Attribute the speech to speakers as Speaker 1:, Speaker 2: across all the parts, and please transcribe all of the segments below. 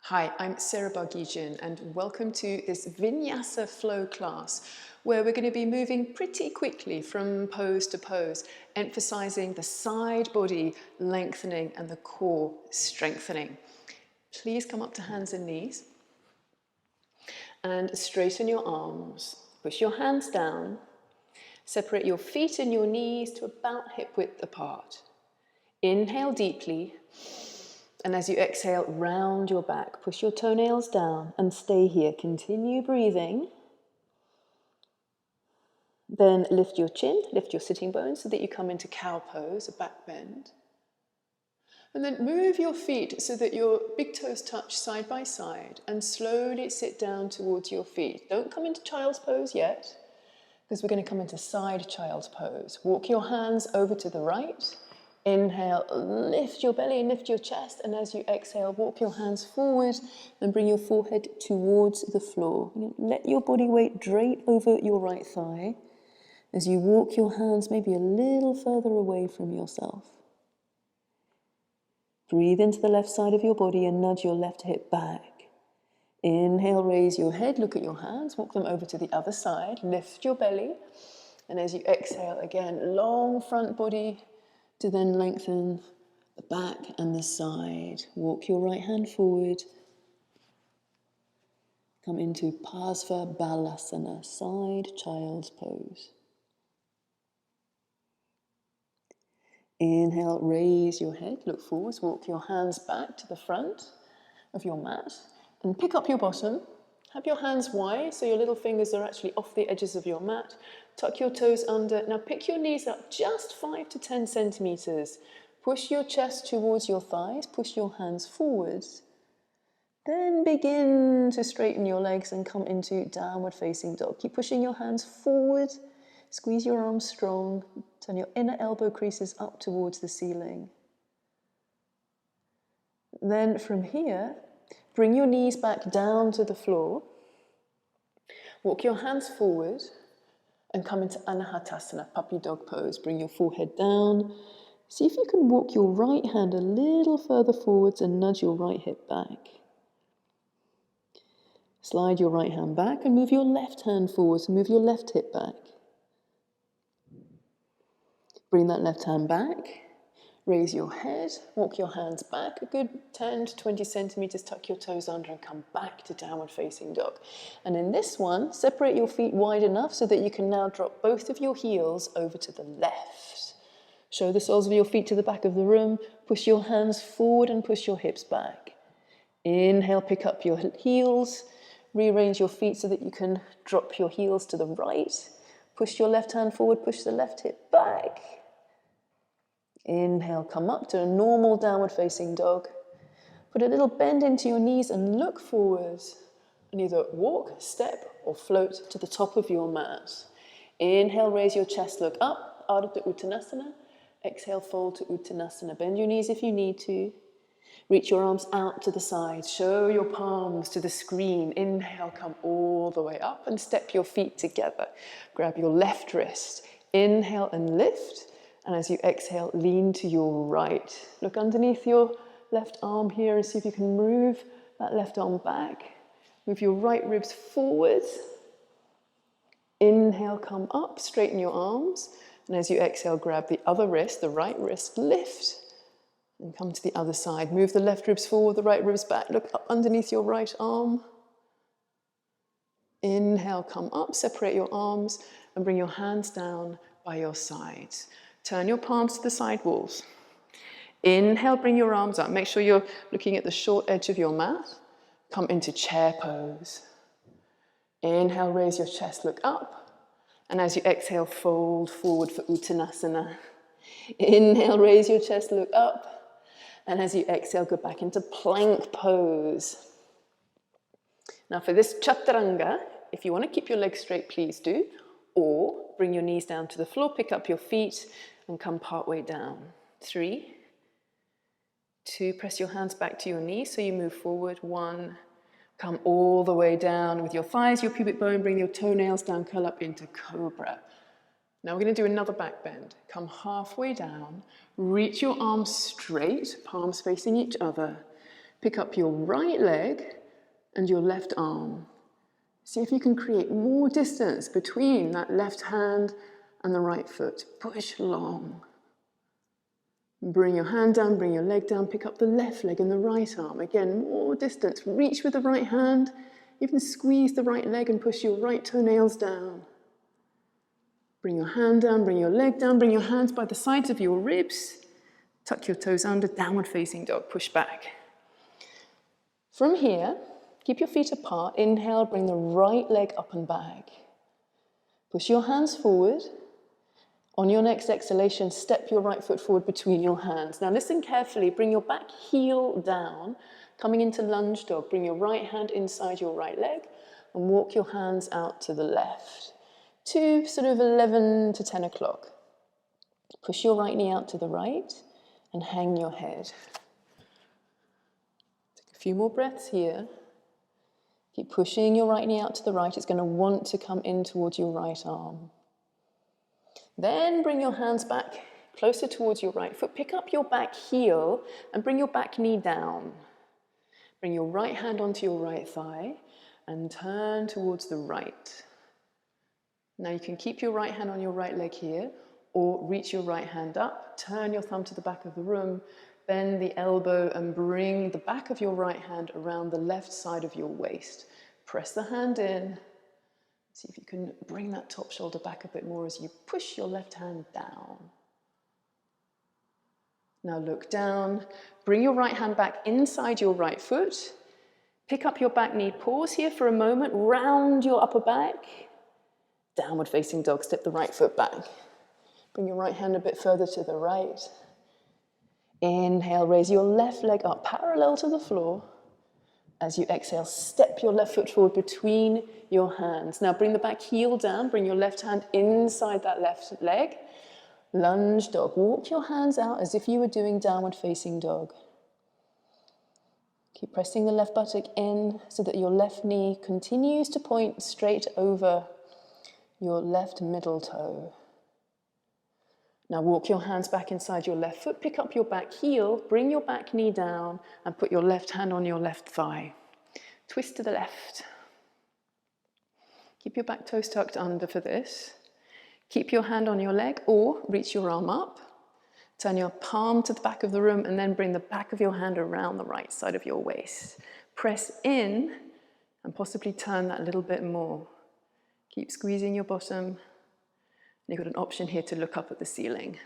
Speaker 1: Hi, I'm Sarah Barguirdjian and welcome to this Vinyasa flow class where we're going to be moving pretty quickly from pose to pose, emphasizing the side body lengthening and the core strengthening. Please come up to hands and knees and straighten your arms. Push your hands down. Separate your feet and your knees to about hip width apart. Inhale deeply. And as you exhale, round your back, push your toenails down and stay here. Continue breathing. Then lift your chin, lift your sitting bones so that you come into cow pose, a back bend. And then move your feet so that your big toes touch side by side and slowly sit down towards your feet. Don't come into child's pose yet, because we're going to come into side child's pose. Walk your hands over to the right. Inhale, lift your belly, lift your chest, and as you exhale, walk your hands forward and bring your forehead towards the floor. Let your body weight drape over your right thigh as you walk your hands maybe a little further away from yourself. Breathe into the left side of your body and nudge your left hip back. Inhale, raise your head, look at your hands, walk them over to the other side, lift your belly, and as you exhale again, long front body, to then lengthen the back and the side. Walk your right hand forward. Come into Parsvakonasana, side child's pose. Inhale, raise your head, look forwards, walk your hands back to the front of your mat and pick up your bottom. Have your hands wide so your little fingers are actually off the edges of your mat. Tuck your toes under. Now pick your knees up just 5 to 10 centimeters. Push your chest towards your thighs. Push your hands forwards. Then begin to straighten your legs and come into downward facing dog. Keep pushing your hands forward. Squeeze your arms strong. Turn your inner elbow creases up towards the ceiling. Then from here, bring your knees back down to the floor. Walk your hands forward and come into Anahatasana, puppy dog pose. Bring your forehead down. See if you can walk your right hand a little further forwards and nudge your right hip back. Slide your right hand back and move your left hand forwards and move your left hip back. Bring that left hand back. Raise your head, walk your hands back a good 10 to 20 centimeters, tuck your toes under and come back to downward facing dog. And in this one, separate your feet wide enough so that you can now drop both of your heels over to the left. Show the soles of your feet to the back of the room, push your hands forward and push your hips back. Inhale, pick up your heels, rearrange your feet so that you can drop your heels to the right. Push your left hand forward, push the left hip back. Inhale, come up to a normal downward facing dog. Put a little bend into your knees and look forwards. And either walk, step, or float to the top of your mat. Inhale, raise your chest, look up, Ardha Uttanasana. Exhale, fold to Uttanasana. Bend your knees if you need to. Reach your arms out to the side. Show your palms to the screen. Inhale, come all the way up and step your feet together. Grab your left wrist. Inhale and lift. And as you exhale, lean to your right. Look underneath your left arm here and see if you can move that left arm back. Move your right ribs forward. Inhale, come up, straighten your arms. And as you exhale, grab the other wrist, the right wrist, lift. And come to the other side. Move the left ribs forward, the right ribs back. Look up underneath your right arm. Inhale, come up, separate your arms and bring your hands down by your sides. Turn your palms to the side walls. Inhale, bring your arms up. Make sure you're looking at the short edge of your mat. Come into chair pose. Inhale, raise your chest, look up. And as you exhale, fold forward for Uttanasana. Inhale, raise your chest, look up. And as you exhale, go back into plank pose. Now for this Chaturanga, if you want to keep your legs straight, please do. Or bring your knees down to the floor, pick up your feet and come partway down. 3, 2, press your hands back to your knees so you move forward. 1, come all the way down with your thighs, your pubic bone, bring your toenails down, curl up into cobra. Now we're going to do another back bend. Come halfway down, reach your arms straight, palms facing each other. Pick up your right leg and your left arm. See if you can create more distance between that left hand and the right foot. Push long. Bring your hand down, bring your leg down, pick up the left leg and the right arm. Again, more distance. Reach with the right hand. Even squeeze the right leg and push your right toenails down. Bring your hand down, bring your leg down, bring your hands by the sides of your ribs. Tuck your toes under, downward facing dog, push back. From here, keep your feet apart. Inhale, bring the right leg up and back. Push your hands forward. On your next exhalation, step your right foot forward between your hands. Now listen carefully, bring your back heel down, coming into Lunge Dog. Bring your right hand inside your right leg and walk your hands out to the left. To sort of 11 to 10 o'clock. Push your right knee out to the right and hang your head. Take a few more breaths here. Keep pushing your right knee out to the right. It's going to want to come in towards your right arm. Then bring your hands back closer towards your right foot. Pick up your back heel and bring your back knee down. Bring your right hand onto your right thigh and turn towards the right. Now you can keep your right hand on your right leg here or reach your right hand up, turn your thumb to the back of the room, bend the elbow and bring the back of your right hand around the left side of your waist. Press the hand in. See if you can bring that top shoulder back a bit more as you push your left hand down. Now look down. Bring your right hand back inside your right foot. Pick up your back knee. Pause here for a moment. Round your upper back. Downward facing dog. Step the right foot back. Bring your right hand a bit further to the right. Inhale, raise your left leg up parallel to the floor. As you exhale, step your left foot forward between your hands. Now bring the back heel down, bring your left hand inside that left leg. Lunge dog. Walk your hands out as if you were doing downward facing dog. Keep pressing the left buttock in so that your left knee continues to point straight over your left middle toe. Now walk your hands back inside your left foot, pick up your back heel, bring your back knee down and put your left hand on your left thigh. Twist to the left. Keep your back toes tucked under for this. Keep your hand on your leg or reach your arm up. Turn your palm to the back of the room and then bring the back of your hand around the right side of your waist. Press in and possibly turn that a little bit more. Keep squeezing your bottom. You've got an option here to look up at the ceiling.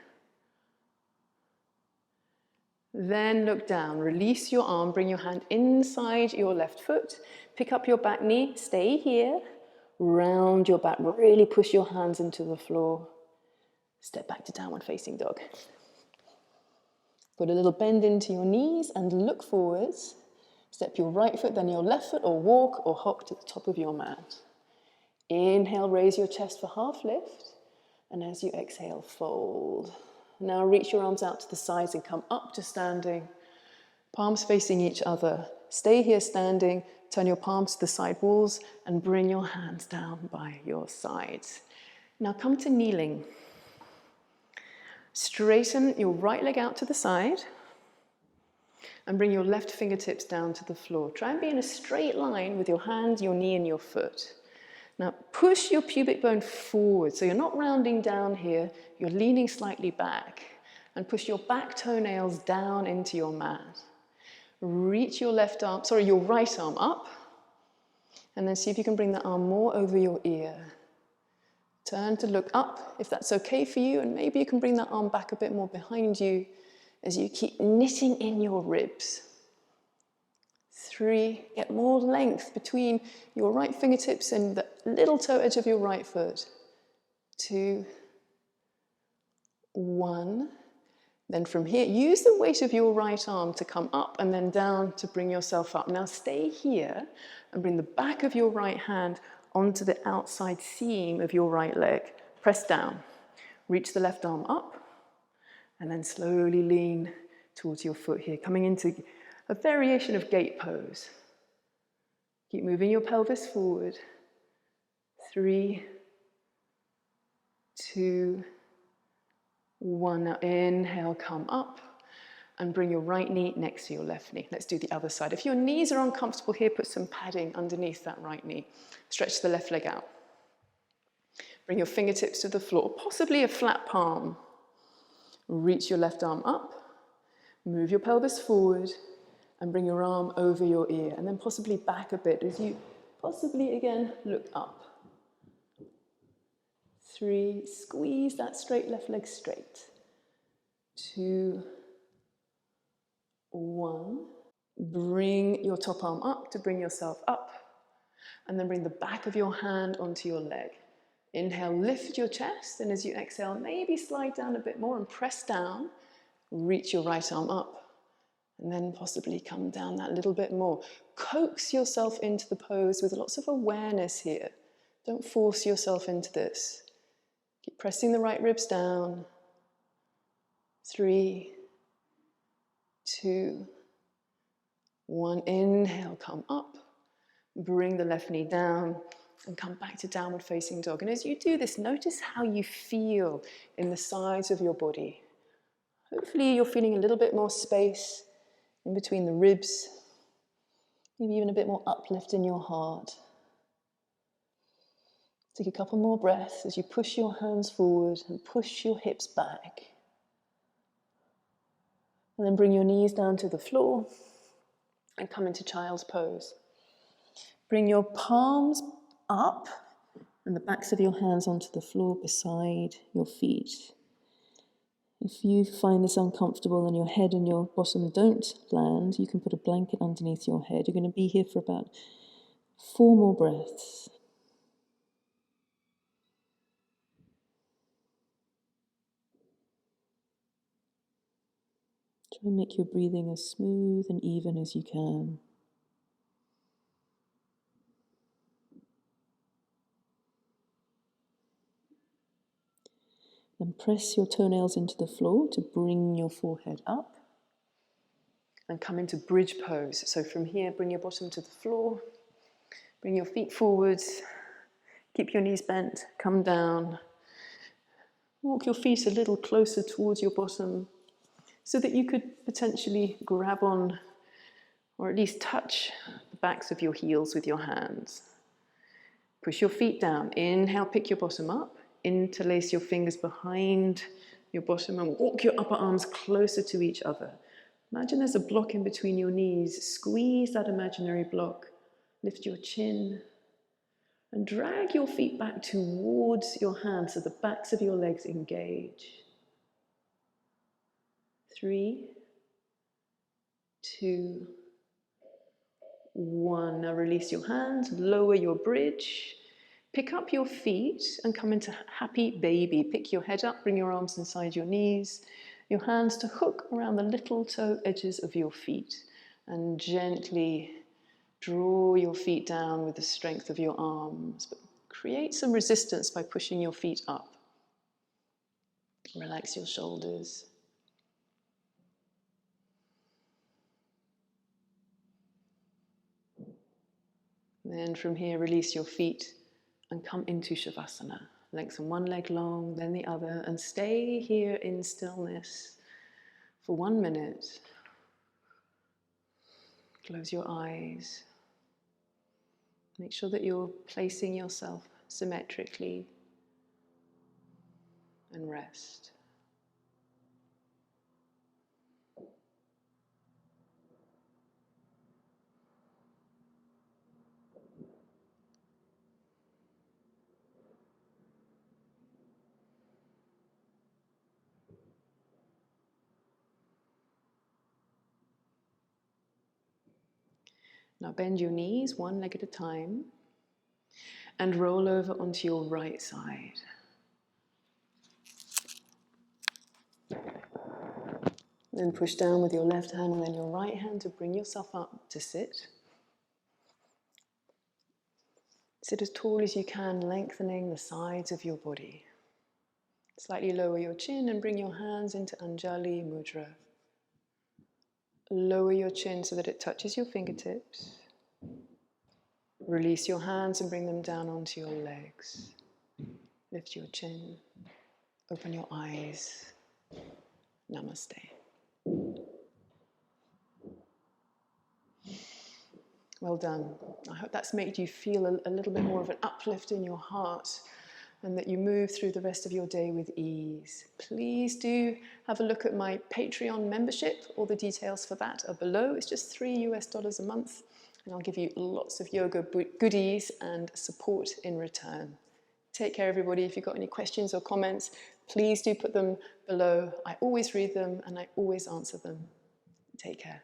Speaker 1: Then look down, release your arm, bring your hand inside your left foot, pick up your back knee, stay here, round your back, really push your hands into the floor. Step back to downward facing dog. Put a little bend into your knees and look forwards. Step your right foot, then your left foot, or walk or hop to the top of your mat. Inhale, raise your chest for half lift. And as you exhale, fold. Now reach your arms out to the sides and come up to standing. Palms facing each other. Stay here standing. Turn your palms to the side walls and bring your hands down by your sides. Now come to kneeling. Straighten your right leg out to the side and bring your left fingertips down to the floor. Try and be in a straight line with your hand, your knee and your foot. Now push your pubic bone forward, so you're not rounding down here, you're leaning slightly back, and push your back toenails down into your mat. Reach your your right arm up, and then see if you can bring the arm more over your ear. Turn to look up, if that's okay for you, and maybe you can bring that arm back a bit more behind you as you keep knitting in your ribs. 3, get more length between your right fingertips and the little toe edge of your right foot. 2, 1. Then from here, use the weight of your right arm to come up and then down to bring yourself up. Now stay here and bring the back of your right hand onto the outside seam of your right leg. Press down. Reach the left arm up and then slowly lean towards your foot here, coming into a variation of Gait Pose. Keep moving your pelvis forward. 3, 2, 1. Now inhale, come up and bring your right knee next to your left knee. Let's do the other side. If your knees are uncomfortable here, put some padding underneath that right knee. Stretch the left leg out. Bring your fingertips to the floor, possibly a flat palm. Reach your left arm up, move your pelvis forward, and bring your arm over your ear, and then possibly back a bit as you possibly again look up. 3, squeeze that straight left leg straight. 2, 1. Bring your top arm up to bring yourself up, and then bring the back of your hand onto your leg. Inhale, lift your chest, and as you exhale, maybe slide down a bit more and press down. Reach your right arm up, and then possibly come down that little bit more. Coax yourself into the pose with lots of awareness here. Don't force yourself into this. Keep pressing the right ribs down. 3, 2, 1. Inhale, come up. Bring the left knee down and come back to downward facing dog. And as you do this, notice how you feel in the sides of your body. Hopefully you're feeling a little bit more space in between the ribs, maybe even a bit more uplift in your heart. Take a couple more breaths as you push your hands forward and push your hips back. And then bring your knees down to the floor and come into child's pose. Bring your palms up and the backs of your hands onto the floor beside your feet. If you find this uncomfortable and your head and your bottom don't land, you can put a blanket underneath your head. You're going to be here for about 4 more breaths. Try and make your breathing as smooth and even as you can. Then press your toenails into the floor to bring your forehead up. And come into bridge pose. So from here, bring your bottom to the floor. Bring your feet forwards. Keep your knees bent. Come down. Walk your feet a little closer towards your bottom so that you could potentially grab on or at least touch the backs of your heels with your hands. Push your feet down. Inhale, pick your bottom up. Interlace your fingers behind your bottom and walk your upper arms closer to each other. Imagine there's a block in between your knees. Squeeze that imaginary block. Lift your chin and drag your feet back towards your hands so the backs of your legs engage. 3, 2, 1. Now release your hands, lower your bridge. Pick up your feet and come into happy baby. Pick your head up, bring your arms inside your knees. Your hands to hook around the little toe edges of your feet. And gently draw your feet down with the strength of your arms. But create some resistance by pushing your feet up. Relax your shoulders. Then from here, release your feet and come into Shavasana. Lengthen one leg long, then the other, and stay here in stillness for 1 minute. Close your eyes. Make sure that you're placing yourself symmetrically and rest. Now bend your knees 1 leg at a time and roll over onto your right side. Then push down with your left hand and then your right hand to bring yourself up to sit. Sit as tall as you can, lengthening the sides of your body. Slightly lower your chin and bring your hands into Anjali Mudra. Lower your chin so that it touches your fingertips. Release your hands and bring them down onto your legs. Lift your chin. Open your eyes. Namaste. Well done. I hope that's made you feel a little bit more of an uplift in your heart, and that you move through the rest of your day with ease. Please do have a look at my Patreon membership. All the details for that are below. It's just $3 a month, and I'll give you lots of yoga goodies and support in return. Take care, everybody. If you've got any questions or comments, please do put them below. I always read them and I always answer them. Take care.